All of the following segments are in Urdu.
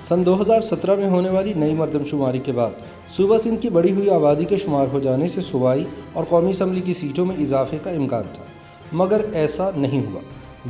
سن 2017 میں ہونے والی نئی مردم شماری کے بعد صوبہ سندھ کی بڑھی ہوئی آبادی کے شمار ہو جانے سے صوبائی اور قومی اسمبلی کی سیٹوں میں اضافے کا امکان تھا، مگر ایسا نہیں ہوا،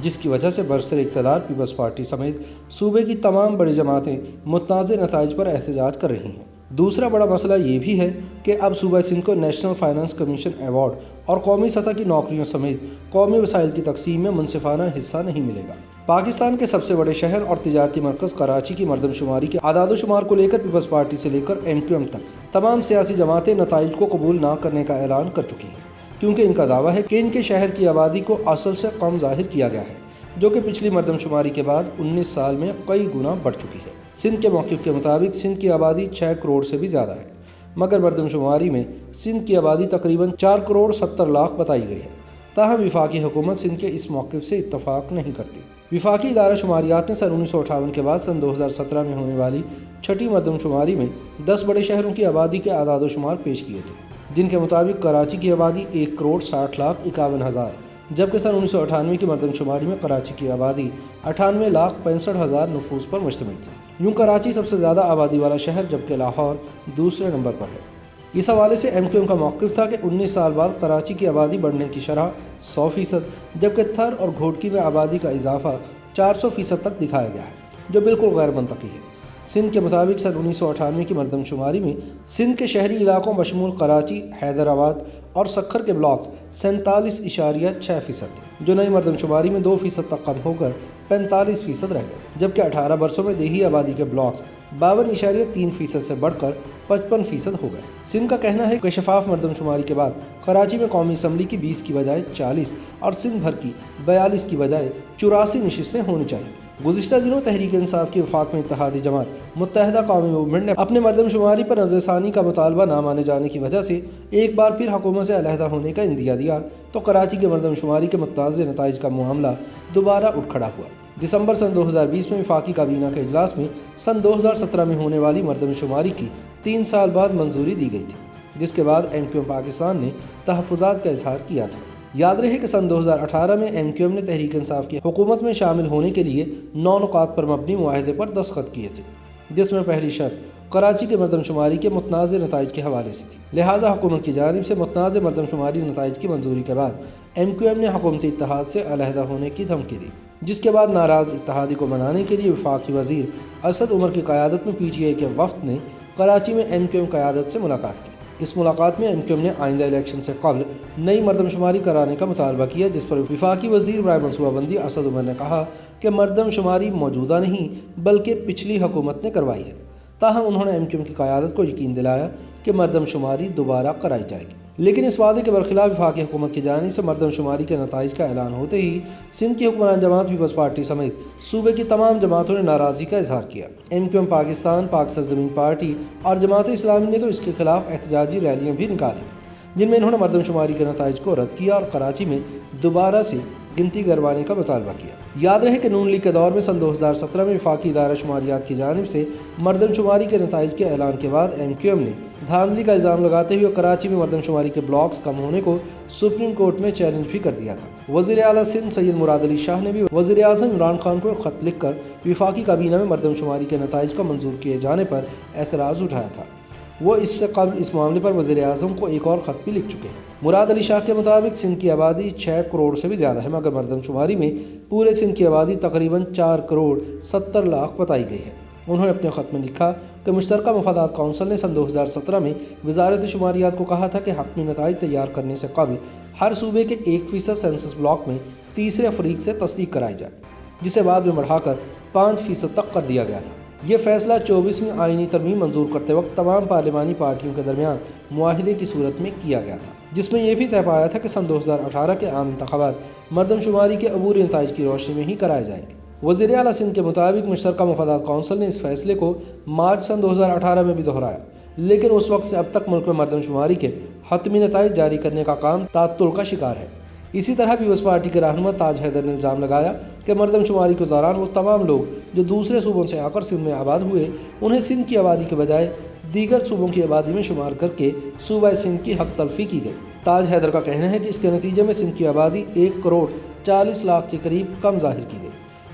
جس کی وجہ سے برسر اقتدار پیپلز پارٹی سمیت صوبے کی تمام بڑی جماعتیں متنازع نتائج پر احتجاج کر رہی ہیں۔ دوسرا بڑا مسئلہ یہ بھی ہے کہ اب صوبہ سندھ کو نیشنل فائنانس کمیشن ایوارڈ اور قومی سطح کی نوکریوں سمیت قومی وسائل کی تقسیم میں منصفانہ حصہ نہیں ملے گا۔ پاکستان کے سب سے بڑے شہر اور تجارتی مرکز کراچی کی مردم شماری کے اعداد و شمار کو لے کر پیپلز پارٹی سے لے کر MQM تک تمام سیاسی جماعتیں نتائج کو قبول نہ کرنے کا اعلان کر چکی ہیں، کیونکہ ان کا دعویٰ ہے کہ ان کے شہر کی آبادی کو اصل سے کم ظاہر کیا گیا ہے، جو کہ پچھلی مردم شماری کے بعد 19 سال میں کئی گنا بڑھ چکی ہے۔ سندھ کے موقف کے مطابق سندھ کی آبادی 6 کروڑ سے بھی زیادہ ہے، مگر مردم شماری میں سندھ کی آبادی تقریباً 4 کروڑ 70 لاکھ بتائی گئی ہے۔ تاہم وفاقی حکومت سندھ کے اس موقف سے اتفاق نہیں کرتی۔ وفاقی ادارہ شماریات نے سن 1958 کے بعد سن 2017 میں ہونے والی چھٹی مردم شماری میں 10 بڑے شہروں کی آبادی کے اعداد و شمار پیش کیے تھے، جن کے مطابق کراچی کی آبادی 1 کروڑ 60 لاکھ 51 ہزار، جبکہ سن 1998 کی مردم شماری میں کراچی کی آبادی 98 لاکھ 65 ہزار نفوس پر مشتمل تھی۔ یوں کراچی سب سے زیادہ آبادی والا شہر، جبکہ لاہور دوسرے نمبر پر ہے۔ اس حوالے سے MQM کا موقف تھا کہ 19 سال بعد کراچی کی آبادی بڑھنے کی شرح 100%، جبکہ تھر اور گھوٹکی میں آبادی کا اضافہ 400% تک دکھایا گیا ہے، جو بالکل غیر منطقی ہے۔ سندھ کے مطابق سن 1998 کی مردم شماری میں سندھ کے شہری علاقوں بشمول کراچی، حیدرآباد اور سکھر کے بلاکس 47.6% تھے، جو نئی مردم شماری میں 2% تک کم ہو کر 45% رہ گئے، جبکہ 18 برسوں میں دیہی آبادی کے بلاکس 52.3% سے بڑھ کر 55% ہو گئے۔ سندھ کا کہنا ہے کہ شفاف مردم شماری کے بعد کراچی میں قومی اسمبلی کی 20 کی بجائے 40 اور سندھ بھر کی 42 کی بجائے 84 نشستیں ہونی چاہیے۔ گزشتہ دنوں تحریک انصاف کی وفاق میں اتحادی جماعت متحدہ قومی موومنٹ نے اپنے مردم شماری پر نظر ثانی کا مطالبہ نہ مانے جانے کی وجہ سے ایک بار پھر حکومت سے علیحدہ ہونے کا عندیہ دیا، تو کراچی کے مردم شماری کے متنازع نتائج کا معاملہ دوبارہ اٹھ کھڑا ہوا۔ دسمبر سن 2020 میں وفاقی کابینہ کے اجلاس میں سن 2017 میں ہونے والی مردم شماری کی 3 سال بعد منظوری دی گئی تھی، جس کے بعد MQM پاکستان نے تحفظات کا اظہار کیا تھا۔ یاد رہے کہ سن 2018 میں MQM نے تحریک انصاف کی حکومت میں شامل ہونے کے لیے 9 نکات پر مبنی معاہدے پر دستخط کیے تھے، جس میں پہلی شرط کراچی کے مردم شماری کے متنازع نتائج کے حوالے سے تھی۔ لہٰذا حکومت کی جانب سے متنازع مردم شماری نتائج کی منظوری کے بعد MQM نے حکومتی اتحاد سے علیحدہ ہونے کی دھمکی دی، جس کے بعد ناراض اتحادی کو منانے کے لیے وفاقی وزیر اسد عمر کی قیادت میں PTI کے وفد نے کراچی میں MQM قیادت سے ملاقات کی۔ اس ملاقات میں MQM نے آئندہ الیکشن سے قبل نئی مردم شماری کرانے کا مطالبہ کیا، جس پر وفاقی وزیر برائے منصوبہ بندی اسد عمر نے کہا کہ مردم شماری موجودہ نہیں بلکہ پچھلی حکومت نے کروائی ہے۔ تاہم انہوں نے MQM کی قیادت کو یقین دلایا کہ مردم شماری دوبارہ کرائی جائے گی، لیکن اس وعدے کے برخلاف وفاقی حکومت کی جانب سے مردم شماری کے نتائج کا اعلان ہوتے ہی سندھ کی حکمران جماعت پیپلز پارٹی سمیت صوبے کی تمام جماعتوں نے ناراضی کا اظہار کیا۔ MQM پاکستان، پاک سرزمین پارٹی اور جماعت اسلامی نے تو اس کے خلاف احتجاجی ریلیاں بھی نکالی، جن میں انہوں نے مردم شماری کے نتائج کو رد کیا اور کراچی میں دوبارہ سے گنتی کروانے کا مطالبہ کیا۔ یاد رہے کہ نون لیگ کے دور میں سن 2017 میں وفاقی ادارہ شماریات کی جانب سے مردم شماری کے نتائج کے اعلان کے بعد MQM نے دھاندلی کا الزام لگاتے ہوئے کراچی میں مردم شماری کے بلاکس کم ہونے کو سپریم کورٹ میں چیلنج بھی کر دیا تھا۔ وزیر اعلیٰ سندھ سید مراد علی شاہ نے بھی وزیر اعظم عمران خان کو خط لکھ کر وفاقی کابینہ میں مردم شماری کے نتائج کا منظور کیے جانے پر اعتراض اٹھایا تھا۔ وہ اس سے قبل اس معاملے پر وزیر اعظم کو ایک اور خط بھی لکھ چکے ہیں۔ مراد علی شاہ کے مطابق سندھ کی آبادی 6 کروڑ سے بھی زیادہ ہے، مگر مردم شماری میں پورے سندھ کی آبادی تقریباً 4 کروڑ 70 لاکھ بتائی گئی ہے۔ انہوں نے اپنے خط میں لکھا کہ مشترکہ مفادات کونسل نے سن 2017 میں وزارت شماریات کو کہا تھا کہ حتمی نتائج تیار کرنے سے قبل ہر صوبے کے 1% سینسس بلاک میں تیسرے فریق سے تصدیق کرائی جائے، جسے بعد میں بڑھا کر 5% تک کر دیا گیا تھا۔ یہ فیصلہ 24ویں آئینی ترمیم منظور کرتے وقت تمام پارلیمانی پارٹیوں کے درمیان معاہدے کی صورت میں کیا گیا تھا، جس میں یہ بھی طے پایا تھا کہ سن 2018 کے عام انتخابات مردم شماری کے عبوری نتائج کی روشنی میں ہی کرائے جائیں گے۔ وزیر اعلیٰ سندھ کے مطابق مشترکہ مفادات کونسل نے اس فیصلے کو مارچ سن 2018 میں بھی دہرایا، لیکن اس وقت سے اب تک ملک میں مردم شماری کے حتمی نتائج جاری کرنے کا کام تعطل کا شکار ہے۔ اسی طرح پیپلز پارٹی کے رہنما تاج حیدر نے الزام لگایا کہ مردم شماری کے دوران وہ تمام لوگ جو دوسرے صوبوں سے آ کر سندھ میں آباد ہوئے، انہیں سندھ کی آبادی کے بجائے دیگر صوبوں کی آبادی میں شمار کر کے صوبہ سندھ کی حق تلفی کی گئی۔ تاج حیدر کا کہنا ہے کہ اس کے نتیجے میں سندھ کی آبادی 1 کروڑ 40 لاکھ کے قریب کم ظاہر کی گئی۔